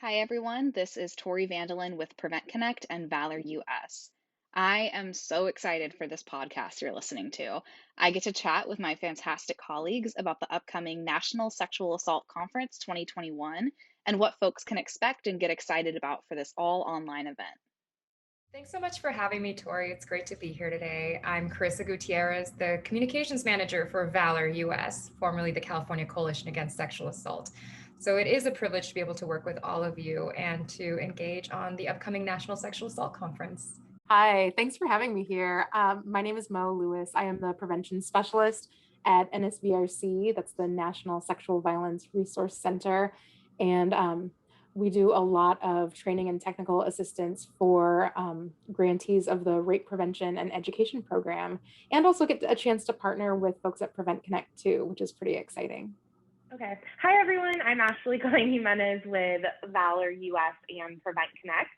Hi, everyone. This is Tori Vandelin with Prevent Connect and Valor US. I am so excited for this podcast you're listening to. I get to chat with my fantastic colleagues about the upcoming National Sexual Assault Conference 2021 and what folks can expect and get excited about for this all online event. Thanks so much for having me, Tori. It's great to be here today. I'm Carissa Gutierrez, the Communications Manager for Valor US, formerly the California Coalition Against Sexual Assault. So it is a privilege to be able to work with all of you and to engage on the upcoming National Sexual Assault Conference. Hi, thanks for having me here. My name is Mo Lewis. I am the prevention specialist at NSBRC, that's the National Sexual Violence Resource Center. And we do a lot of training and technical assistance for grantees of the Rape Prevention and Education Program, and also get a chance to partner with folks at Prevent Connect too, which is pretty exciting. Okay. Hi, everyone. I'm Ashley Cohen Jimenez with Valor US and Prevent Connect,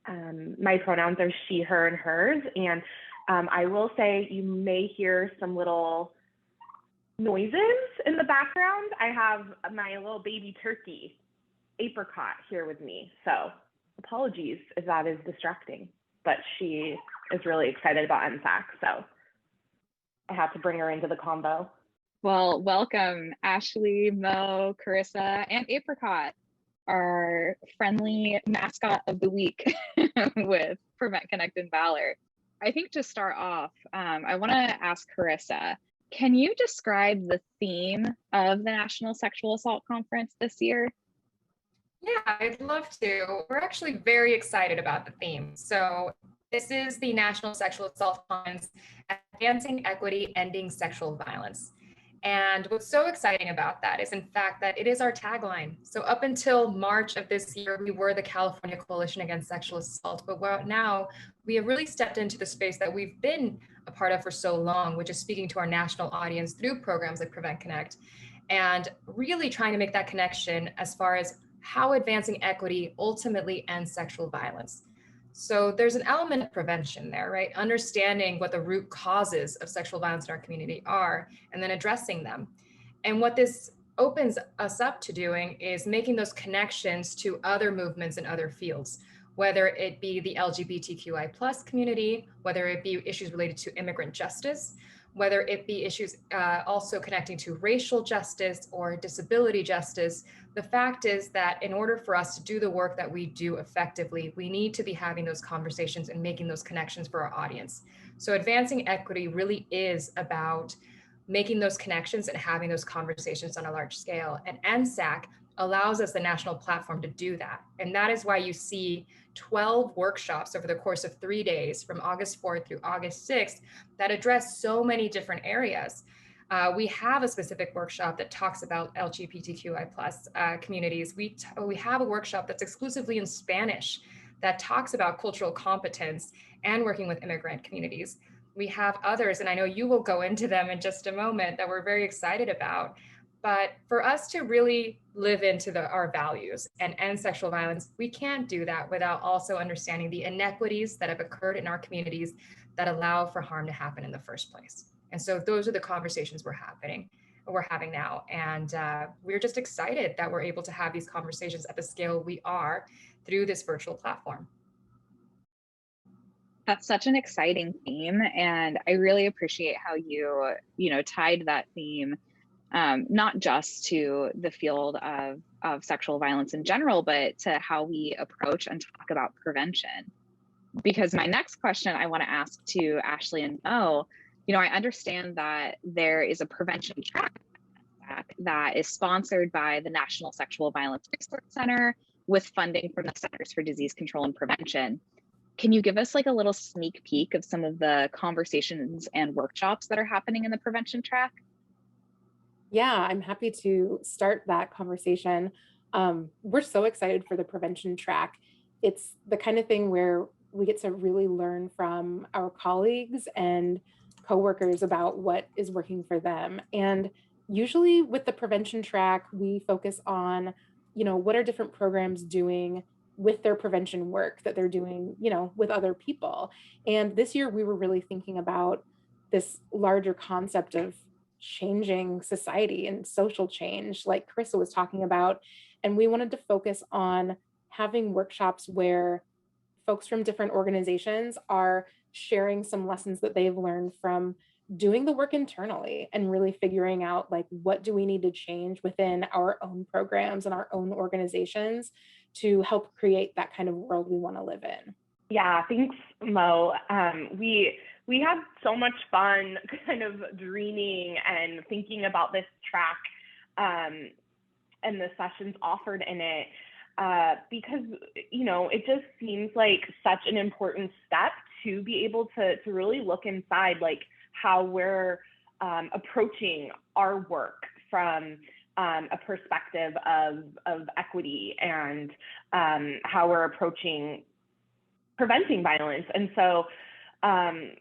and my pronouns are she, her, and hers. And I will say you may hear some little noises in the background. I have my little baby turkey, Apricot, here with me. So apologies if that is distracting, but she is really excited about NSAC. So I have to bring her into the combo. Well, welcome, Ashley, Mo, Carissa, and Apricot, our friendly mascot of the week with Prevent Connect and Valor. I think to start off, I want to ask Carissa, can you describe the theme of the National Sexual Assault Conference this year? Yeah, I'd love to. We're actually very excited about the theme. So this is the National Sexual Assault Conference, Advancing Equity, Ending Sexual Violence. And what's so exciting about that is, in fact, that it is our tagline. So up until March of this year, we were the California Coalition Against Sexual Assault, but now we have really stepped into the space that we've been a part of for so long, which is speaking to our national audience through programs like Prevent Connect, and really trying to make that connection as far as how advancing equity ultimately ends sexual violence. So there's an element of prevention there, right? Understanding what the root causes of sexual violence in our community are, and then addressing them. And what this opens us up to doing is making those connections to other movements in other fields, whether it be the LGBTQI plus community, whether it be issues related to immigrant justice, whether it be issues also connecting to racial justice or disability justice. The fact is that in order for us to do the work that we do effectively, we need to be having those conversations and making those connections for our audience. So advancing equity really is about making those connections and having those conversations on a large scale. And NSAC allows us the national platform to do that. And that is why you see 12 workshops over the course of 3 days from August 4th through August 6th that address so many different areas. We have a specific workshop that talks about LGBTQI plus communities. We have a workshop that's exclusively in Spanish that talks about cultural competence and working with immigrant communities. We have others, and I know you will go into them in just a moment, that we're very excited about. But for us to really live into our values and end sexual violence, we can't do that without also understanding the inequities that have occurred in our communities that allow for harm to happen in the first place. And so those are the conversations we're having now. And we're just excited that we're able to have these conversations at the scale we are through this virtual platform. That's such an exciting theme, and I really appreciate how you tied that theme not just to the field of sexual violence in general, but to how we approach and talk about prevention. Because my next question I want to ask to Ashley and Mo, I understand that there is a prevention track that is sponsored by the National Sexual Violence Resource Center with funding from the Centers for Disease Control and Prevention. Can you give us like a little sneak peek of some of the conversations and workshops that are happening in the prevention track? Yeah, I'm happy to start that conversation. We're so excited for the prevention track. It's the kind of thing where we get to really learn from our colleagues and coworkers about what is working for them. And usually with the prevention track, we focus on, what are different programs doing with their prevention work that they're doing, with other people. And this year we were really thinking about this larger concept of changing society and social change, like Carissa was talking about. And we wanted to focus on having workshops where folks from different organizations are sharing some lessons that they've learned from doing the work internally and really figuring out like what do we need to change within our own programs and our own organizations to help create that kind of world we want to live in. Yeah, thanks, Mo. We had so much fun kind of dreaming and thinking about this track and the sessions offered in it because, you know, it just seems like such an important step to be able to really look inside like how we're approaching our work from a perspective of equity and how we're approaching preventing violence. And so,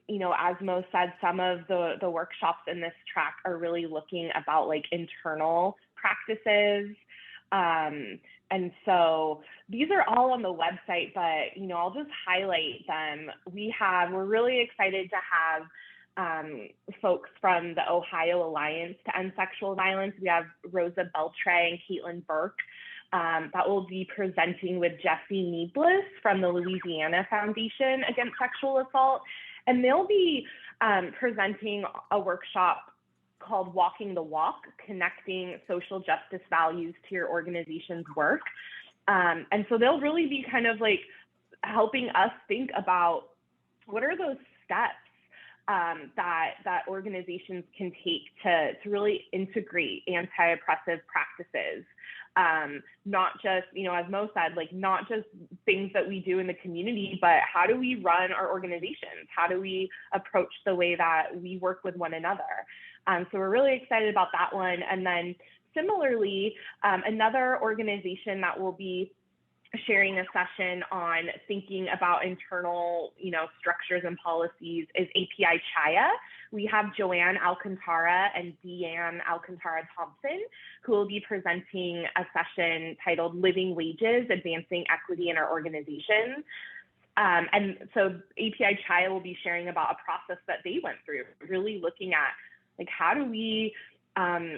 you know, as Mo said, some of the workshops in this track are really looking about like internal practices. And so these are all on the website, but, you know, I'll just highlight them. We're really excited to have folks from the Ohio Alliance to End Sexual Violence. We have Rosa Beltre and Caitlin Burke that will be presenting with Jesse Needless from the Louisiana Foundation Against Sexual Assault. And they'll be presenting a workshop called Walking the Walk, Connecting Social Justice Values to Your Organization's Work. And so they'll really be kind of like helping us think about what are those steps that organizations can take to really integrate anti-oppressive practices. Not just, you know, as Mo said, like not just things that we do in the community, but how do we run our organizations? How do we approach the way that we work with one another? So we're really excited about that one. And then similarly, another organization that will be sharing a session on thinking about internal, you know, structures and policies is API Chaya. We have Joanne Alcantara and Deanne Alcantara Thompson, who will be presenting a session titled Living Wages, Advancing Equity in Our Organizations. And so API Chaya will be sharing about a process that they went through, really looking at like how do we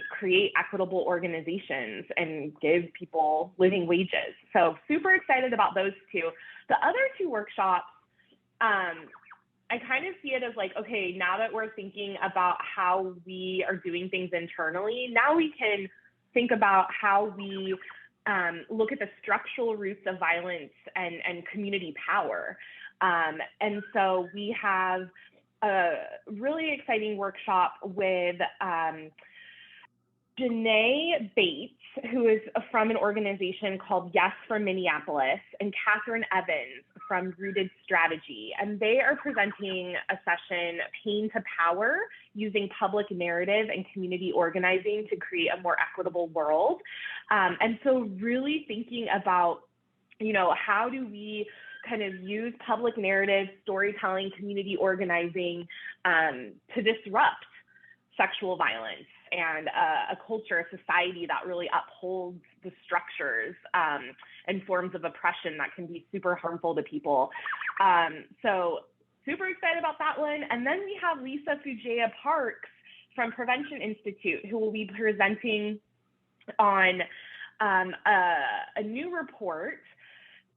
create equitable organizations and give people living wages. So super excited about those two. The other two workshops, I kind of see it as like, okay, now that we're thinking about how we are doing things internally, now we can think about how we look at the structural roots of violence and community power. And so we have a really exciting workshop with Janae Bates, who is from an organization called Yes for Minneapolis, and Catherine Evans from Rooted Strategy. And they are presenting a session, Pain to Power, using public narrative and community organizing to create a more equitable world. And so really thinking about, you know, how do we kind of use public narrative, storytelling, community organizing to disrupt sexual violence and a culture, a society that really upholds the structures and forms of oppression that can be super harmful to people. So super excited about that one. And then we have Lisa Fujaya Parks from Prevention Institute, who will be presenting on a new report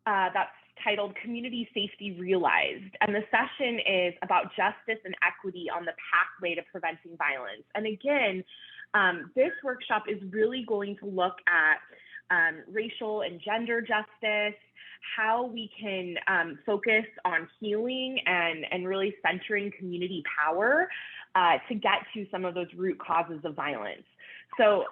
that's titled Community Safety Realized. And the session is about justice and equity on the pathway to preventing violence. And again, this workshop is really going to look at racial and gender justice, how we can focus on healing and really centering community power to get to some of those root causes of violence. So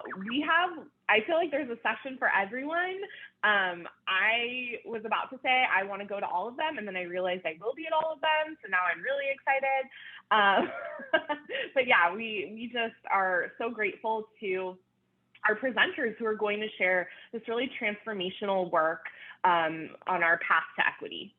I feel like there's a session for everyone. I was about to say I want to go to all of them, and then I realized I will be at all of them. So now I'm really excited. But yeah, we just are so grateful to our presenters who are going to share this really transformational work on our path to equity.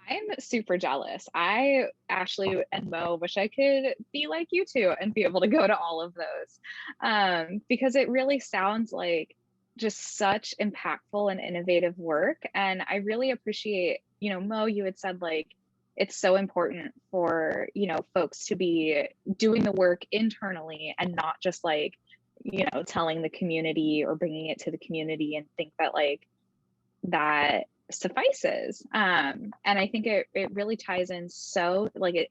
I'm super jealous. I, Ashley and Mo, wish I could be like you two and be able to go to all of those because it really sounds like just such impactful and innovative work. And I really appreciate, you know, Mo, you had said like, it's so important for, you know, folks to be doing the work internally and not just like, telling the community or bringing it to the community and think that like that suffices. And I think it really ties in. So like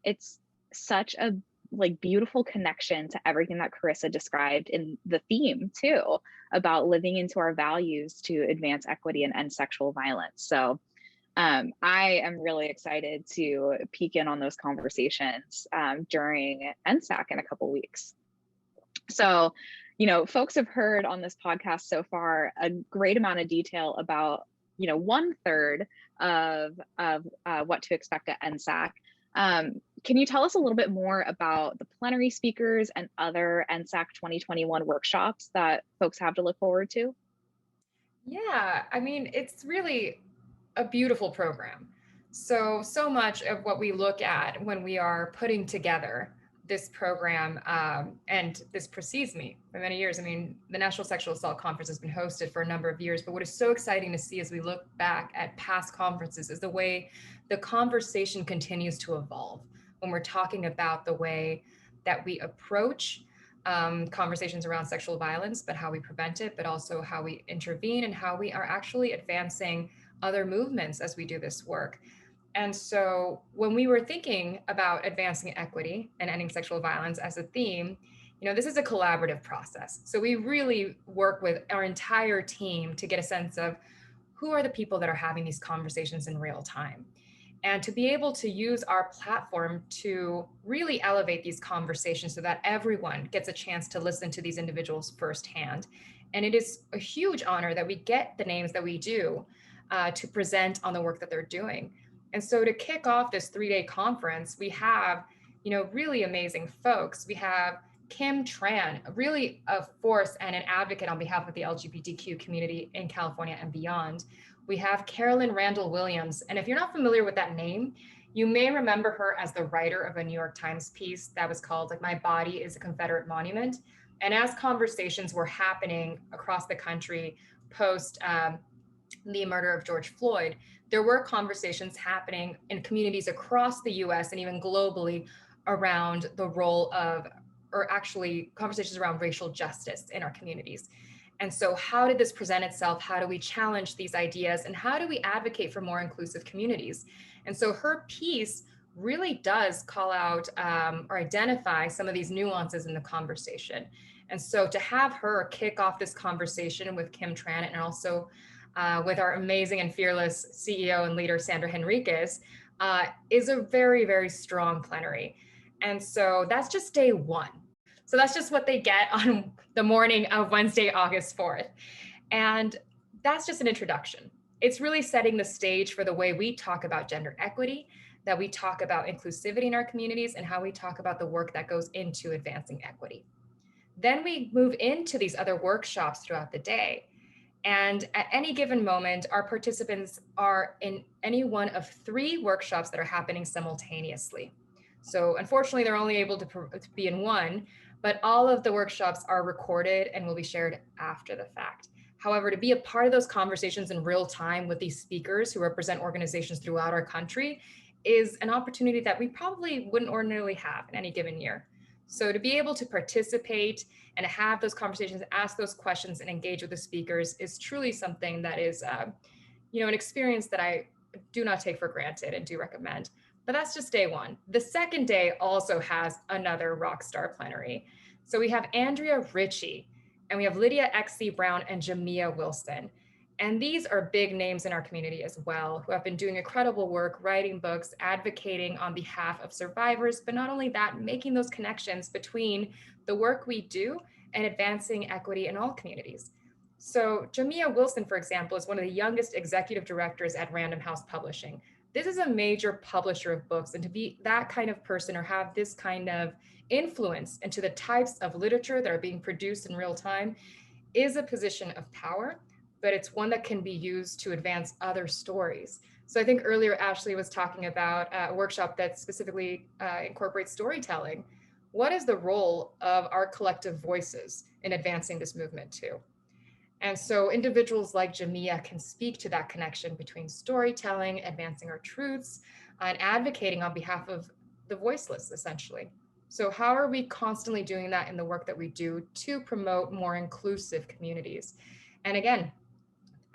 it's such a like beautiful connection to everything that Carissa described in the theme too, about living into our values to advance equity and end sexual violence. So I am really excited to peek in on those conversations during NSAC in a couple weeks. So, folks have heard on this podcast so far a great amount of detail about, 1/3 of what to expect at NSAC. Can you tell us a little bit more about the plenary speakers and other NSAC 2021 workshops that folks have to look forward to? Yeah, I mean, it's really a beautiful program. So much of what we look at when we are putting together this program, and this precedes me for many years. I mean, the National Sexual Assault Conference has been hosted for a number of years, but what is so exciting to see as we look back at past conferences is the way the conversation continues to evolve when we're talking about the way that we approach conversations around sexual violence, but how we prevent it, but also how we intervene and how we are actually advancing other movements as we do this work. And so when we were thinking about advancing equity and ending sexual violence as a theme, this is a collaborative process. So we really work with our entire team to get a sense of who are the people that are having these conversations in real time. And to be able to use our platform to really elevate these conversations so that everyone gets a chance to listen to these individuals firsthand. And it is a huge honor that we get the names that we do to present on the work that they're doing. And so to kick off this 3-day conference, we have, really amazing folks. We have Kim Tran, really a force and an advocate on behalf of the LGBTQ community in California and beyond. We have Carolyn Randall Williams. And if you're not familiar with that name, you may remember her as the writer of a New York Times piece that was called like, "My Body is a Confederate Monument." And as conversations were happening across the country post the murder of George Floyd, there were conversations happening in communities across the US and even globally around the role of, or actually conversations around racial justice in our communities. And so how did this present itself? How do we challenge these ideas? And how do we advocate for more inclusive communities? And so her piece really does call out or identify some of these nuances in the conversation. And so to have her kick off this conversation with Kim Tran and also with our amazing and fearless CEO and leader, Sandra Henriquez, is a very, very strong plenary. And so that's just day one. So that's just what they get on the morning of Wednesday, August 4th. And that's just an introduction. It's really setting the stage for the way we talk about gender equity, that we talk about inclusivity in our communities, and how we talk about the work that goes into advancing equity. Then we move into these other workshops throughout the day. And at any given moment, our participants are in any one of 3 workshops that are happening simultaneously. So unfortunately, they're only able to be in one, but all of the workshops are recorded and will be shared after the fact. However, to be a part of those conversations in real time with these speakers who represent organizations throughout our country is an opportunity that we probably wouldn't ordinarily have in any given year. So to be able to participate and have those conversations, ask those questions and engage with the speakers is truly something that is, an experience that I do not take for granted and do recommend. But that's just day one. The second day also has another rock star plenary. So we have Andrea Ritchie, and we have Lydia X.C. Brown and Jamia Wilson. And these are big names in our community as well, who have been doing incredible work, writing books, advocating on behalf of survivors, but not only that, making those connections between the work we do and advancing equity in all communities. So Jamia Wilson, for example, is one of the youngest executive directors at Random House Publishing. This is a major publisher of books, and to be that kind of person or have this kind of influence into the types of literature that are being produced in real time is a position of power, but it's one that can be used to advance other stories. So I think earlier Ashley was talking about a workshop that specifically incorporates storytelling. What is the role of our collective voices in advancing this movement too? And so individuals like Jamia can speak to that connection between storytelling, advancing our truths, and advocating on behalf of the voiceless, essentially. So how are we constantly doing that in the work that we do to promote more inclusive communities? And again,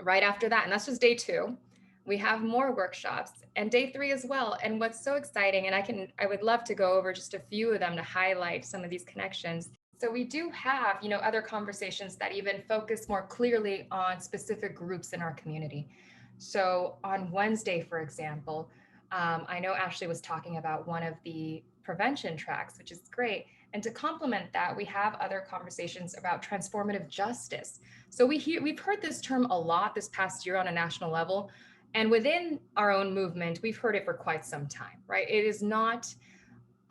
right after that, and that's just day 2, we have more workshops, and day 3 as well. And what's so exciting, and I would love to go over just a few of them to highlight some of these connections. So we do have, other conversations that even focus more clearly on specific groups in our community. So on Wednesday, for example, I know Ashley was talking about one of the prevention tracks, which is great. And to complement that, we have other conversations about transformative justice. So we've heard this term a lot this past year on a national level. And within our own movement, we've heard it for quite some time, right? It is not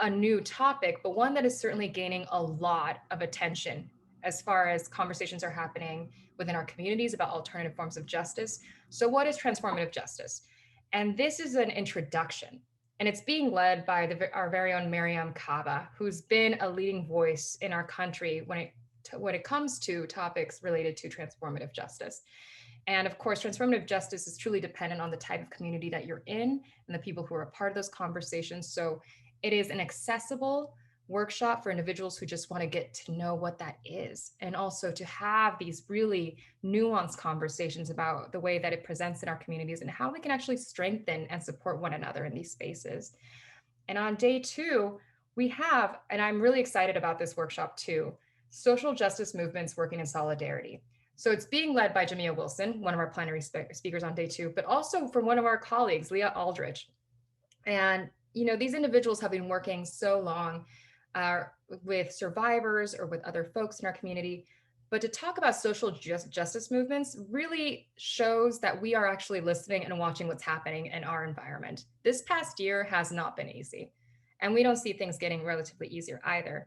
a new topic, but one that is certainly gaining a lot of attention as far as conversations are happening within our communities about alternative forms of justice. So what is transformative justice? And this is an introduction, and it's being led by our very own Miriam Kaba, who's been a leading voice in our country when it comes to topics related to transformative justice. And of course, transformative justice is truly dependent on the type of community that you're in and the people who are a part of those conversations. So it is an accessible workshop for individuals who just want to get to know what that is, and also to have these really nuanced conversations about the way that it presents in our communities and how we can actually strengthen and support one another in these spaces. And on day 2, we have, and I'm really excited about this workshop too, social justice movements working in solidarity. So it's being led by Jamia Wilson, one of our plenary speakers on day 2, but also from one of our colleagues, Leah Aldridge. And these individuals have been working so long with survivors or with other folks in our community. But to talk about social justice movements really shows that we are actually listening and watching what's happening in our environment. This past year has not been easy, and we don't see things getting relatively easier either.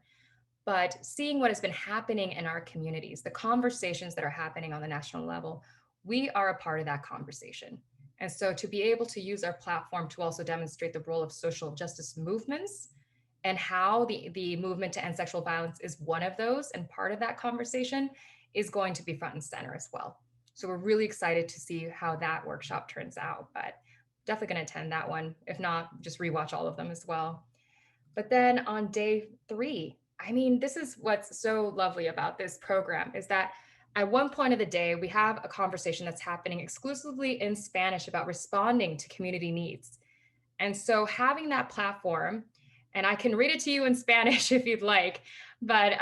But seeing what has been happening in our communities, the conversations that are happening on the national level, we are a part of that conversation. And so to be able to use our platform to also demonstrate the role of social justice movements and how the movement to end sexual violence is one of those and part of that conversation is going to be front and center as well. So we're really excited to see how that workshop turns out, but definitely going to attend that one. If not, just rewatch all of them as well. But then on day 3, this is what's so lovely about this program is that at one point of the day, we have a conversation that's happening exclusively in Spanish about responding to community needs. And so having that platform, and I can read it to you in Spanish if you'd like, but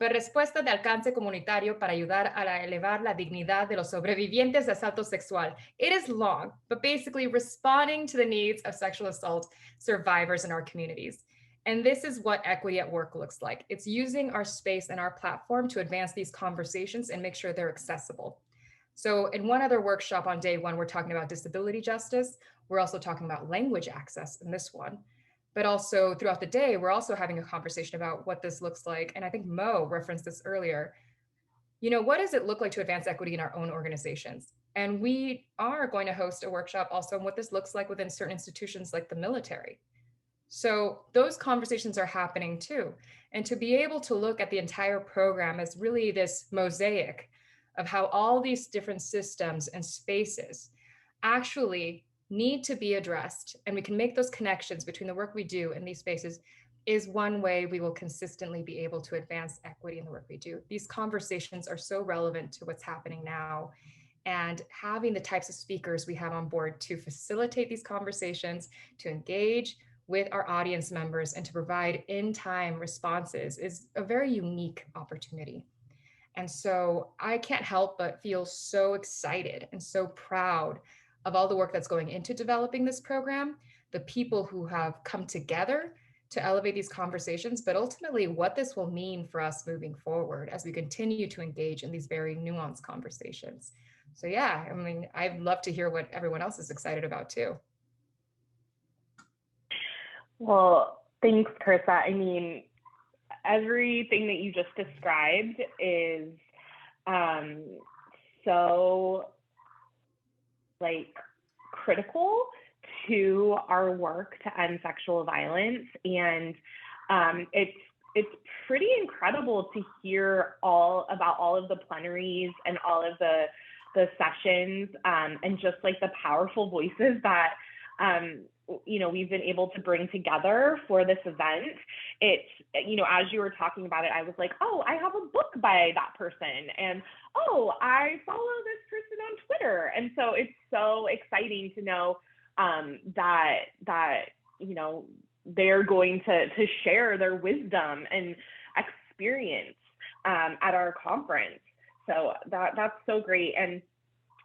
respuesta de alcance comunitario para ayudar a elevar la dignidad de los sobrevivientes de asalto sexual. It is long, but basically responding to the needs of sexual assault survivors in our communities. And this is what equity at work looks like. It's using our space and our platform to advance these conversations and make sure they're accessible. So in one other workshop on day 1, we're talking about disability justice. We're also talking about language access in this one. But also throughout the day, we're also having a conversation about what this looks like. And I think Mo referenced this earlier. What does it look like to advance equity in our own organizations? And we are going to host a workshop also on what this looks like within certain institutions like the military. So those conversations are happening too. And to be able to look at the entire program as really this mosaic of how all these different systems and spaces actually need to be addressed, and we can make those connections between the work we do in these spaces, is one way we will consistently be able to advance equity in the work we do. These conversations are so relevant to what's happening now. And having the types of speakers we have on board to facilitate these conversations, to engage with our audience members and to provide in-time responses is a very unique opportunity. And so I can't help but feel so excited and so proud of all the work that's going into developing this program, the people who have come together to elevate these conversations, but ultimately what this will mean for us moving forward as we continue to engage in these very nuanced conversations. So yeah, I'd love to hear what everyone else is excited about too. Well, thanks, Carissa. Everything that you just described is so critical to our work to end sexual violence. And it's pretty incredible to hear all of the plenaries and all of the sessions and just the powerful voices that we've been able to bring together for this event. It's, as you were talking about it, I was like, oh, I have a book by that person, and oh, I follow this person on Twitter. And so it's so exciting to know that they're going to share their wisdom and experience at our conference. So that's so great. And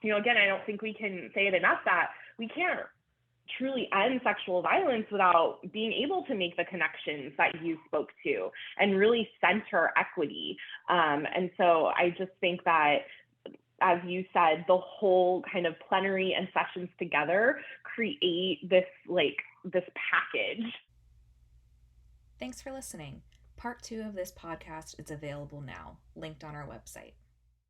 again, I don't think we can say it enough that we can't truly end sexual violence without being able to make the connections that you spoke to and really center equity. And so I just think that, as you said, the whole kind of plenary and sessions together create this package. Thanks for listening. Part 2 of this podcast is available now, linked on our website.